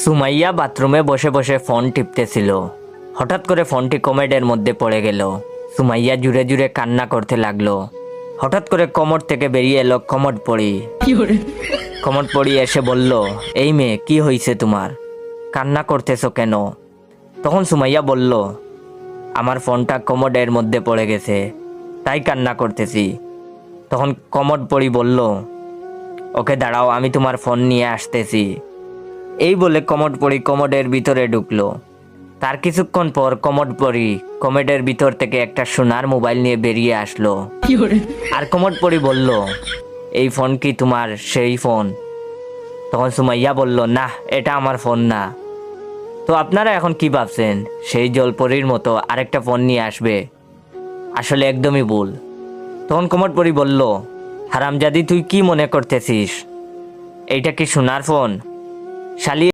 সুমাইয়া বাথরুমে বসে বসে ফোন টিপতেছিল। হঠাৎ করে ফোনটি কমেডের মধ্যে পড়ে গেল। সুমাইয়া জুড়ে জুড়ে কান্না করতে লাগলো। হঠাৎ করে কমোড থেকে বেরিয়ে এলো কমোড পড়ি। কমোড পড়ি এসে বলল, এই মেয়ে, কি হয়েছে তোমার? কান্না করতেছো কেন? তখন সুমাইয়া বলল, আমার ফোনটা কমোডের মধ্যে পড়ে গেছে, তাই কান্না করতেছি। তখন কমোড পড়ি বলল, ওকে দাঁড়াও, আমি তোমার ফোন নিয়ে আসতেছি। এই বলে কমোড পড়ি কমোডের ভিতরে ঢুকলো। তার কিছুক্ষণ পর কমোড পড়ি কমোডের ভিতর থেকে একটা সোনার মোবাইল নিয়ে বেরিয়ে আসলো। আর কমোড পড়ি বলল, এই ফোন কি তোমার সেই ফোন? তখন সুমাইয়া বলল, না, এটা আমার ফোন না। তো আপনারা এখন কি ভাবছেন, সেই জলপরীর মতো আরেকটা ফোন নিয়ে আসবে? আসলে একদমই ভুল। তখন কমোড পড়ি বলল, হারামজাদি, তুই কি মনে করতেছিস? এইটা কি সোনার ফোন? শালি